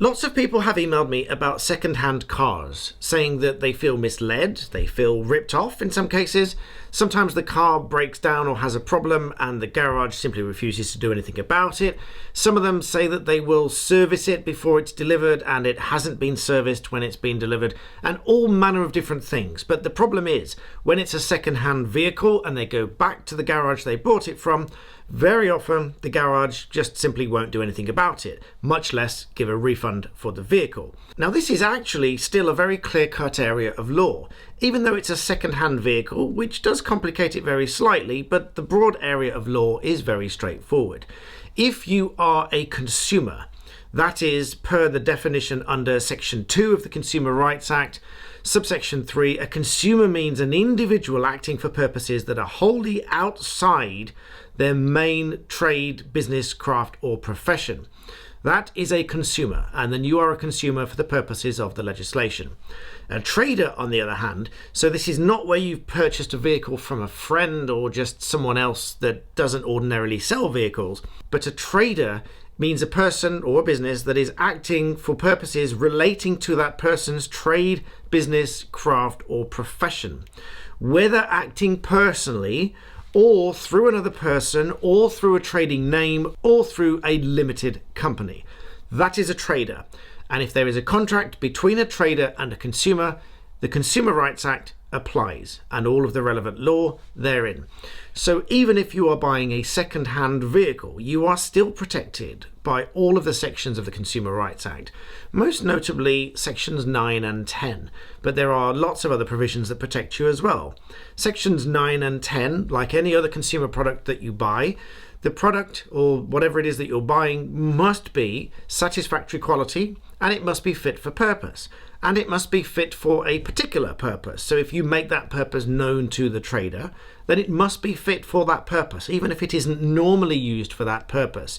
Lots of people have emailed me about second-hand cars, saying that they feel misled, they feel ripped off in some cases. Sometimes the car breaks down or has a problem and the garage simply refuses to do anything about it. Some of them say that they will service it before it's delivered and it hasn't been serviced when it's been delivered, and all manner of different things. But the problem is, when it's a second-hand vehicle and they go back to the garage they bought it from, very often the garage just simply won't do anything about it, much less give a refund for the vehicle. Now, this is actually still a very clear-cut area of law, even though it's a second-hand vehicle, which does complicate it very slightly, but the broad area of law is very straightforward. If you are a consumer, that is, per the definition under Section 2 of the Consumer Rights Act, subsection 3, a consumer means an individual acting for purposes that are wholly outside their main trade, business, craft, or profession. That is a consumer, and then you are a consumer for the purposes of the legislation. A trader, on the other hand, so this is not where you've purchased a vehicle from a friend or just someone else that doesn't ordinarily sell vehicles, but a trader means a person or a business that is acting for purposes relating to that person's trade, business, craft, or profession. Whether acting personally, or through another person, or through a trading name, or through a limited company. That is a trader. And if there is a contract between a trader and a consumer, the Consumer Rights Act applies and all of the relevant law therein. So even if you are buying a second-hand vehicle, you are still protected by all of the sections of the Consumer Rights Act, most notably sections 9 and 10, but there are lots of other provisions that protect you as well. Sections 9 and 10, like any other consumer product that you buy, the product or whatever it is that you're buying must be satisfactory quality, and it must be fit for purpose, and it must be fit for a particular purpose. So if you make that purpose known to the trader, then it must be fit for that purpose, even if it isn't normally used for that purpose.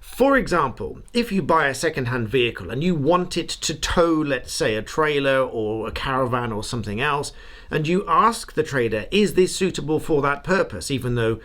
For example, if you buy a second-hand vehicle and you want it to tow, let's say, a trailer or a caravan or something else, and you ask the trader, is this suitable for that purpose, even though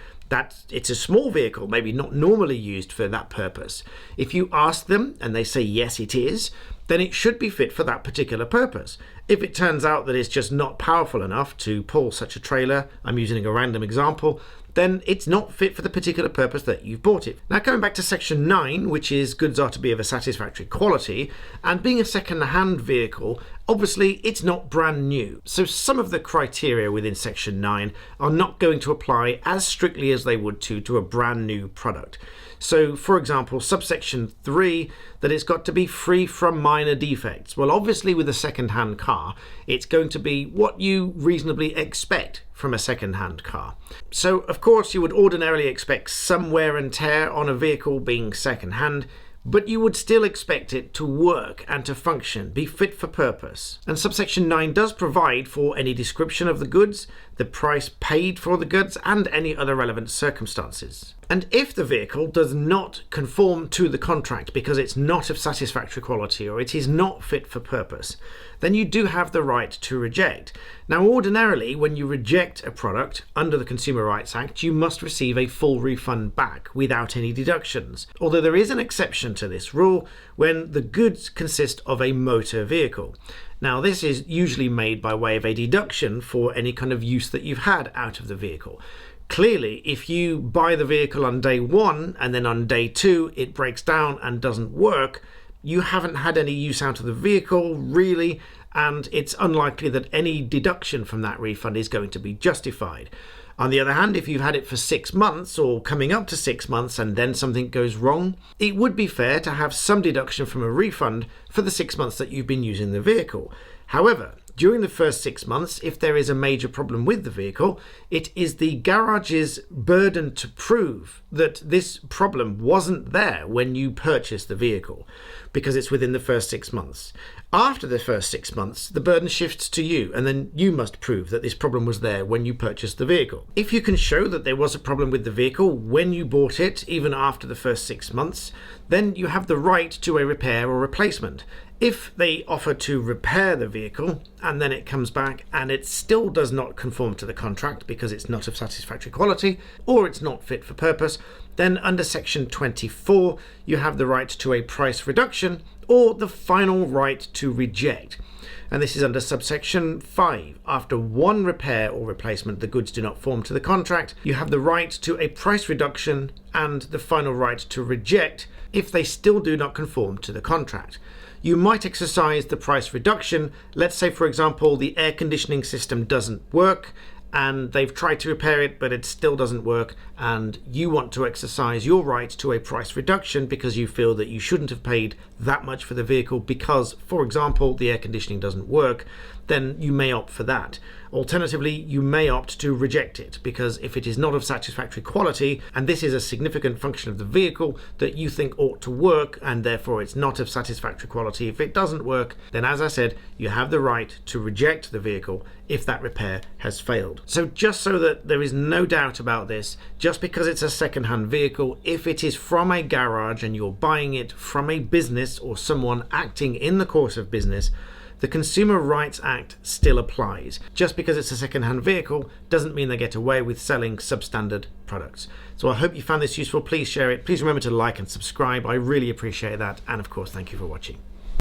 it's a small vehicle, maybe not normally used for that purpose. If you ask them and they say yes it is, then it should be fit for that particular purpose. If it turns out that it's just not powerful enough to pull such a trailer, I'm using a random example, then it's not fit for the particular purpose that you've bought it. Now, coming back to section 9, which is goods are to be of a satisfactory quality, and being a second-hand vehicle, obviously it's not brand new. So some of the criteria within section 9 are not going to apply as strictly as they would to a brand new product. So, for example, subsection 3, that it's got to be free from minor defects. Well, obviously with a second-hand car, it's going to be what you reasonably expect from a second-hand car. So, of course, you would ordinarily expect some wear and tear on a vehicle being second-hand, but you would still expect it to work and to function, be fit for purpose. And subsection 9 does provide for any description of the goods, the price paid for the goods, and any other relevant circumstances. And if the vehicle does not conform to the contract because it's not of satisfactory quality or it is not fit for purpose, then you do have the right to reject. Now, ordinarily, when you reject a product under the Consumer Rights Act, you must receive a full refund back without any deductions. Although there is an exception to this rule when the goods consist of a motor vehicle. Now, this is usually made by way of a deduction for any kind of use that you've had out of the vehicle. Clearly, if you buy the vehicle on day 1 and then on day 2 it breaks down and doesn't work, you haven't had any use out of the vehicle, really, and it's unlikely that any deduction from that refund is going to be justified. On the other hand, if you've had it for 6 months or coming up to 6 months and then something goes wrong, it would be fair to have some deduction from a refund for the 6 months that you've been using the vehicle. However, during the first 6 months, if there is a major problem with the vehicle, it is the garage's burden to prove that this problem wasn't there when you purchased the vehicle, because it's within the first 6 months. After the first 6 months, the burden shifts to you, and then you must prove that this problem was there when you purchased the vehicle. If you can show that there was a problem with the vehicle when you bought it, even after the first 6 months, then you have the right to a repair or replacement. If they offer to repair the vehicle and then it comes back and it still does not conform to the contract because it's not of satisfactory quality or it's not fit for purpose, then under section 24 you have the right to a price reduction or the final right to reject. And this is under subsection 5. After one repair or replacement the goods do not form to the contract, you have the right to a price reduction and the final right to reject if they still do not conform to the contract. You might exercise the price reduction. Let's say, for example, the air conditioning system doesn't work and they've tried to repair it but it still doesn't work, and you want to exercise your right to a price reduction because you feel that you shouldn't have paid that much for the vehicle because, for example, the air conditioning doesn't work, then you may opt for that. Alternatively, you may opt to reject it because if it is not of satisfactory quality and this is a significant function of the vehicle that you think ought to work and therefore it's not of satisfactory quality, if it doesn't work, then as I said, you have the right to reject the vehicle if that repair has failed. So just so that there is no doubt about this, just because it's a second-hand vehicle, if it is from a garage and you're buying it from a business or someone acting in the course of business, the Consumer Rights Act still applies. Just because it's a second-hand vehicle doesn't mean they get away with selling substandard products. So I hope you found this useful. Please share it. Please remember to like and subscribe. I really appreciate that. And of course, thank you for watching.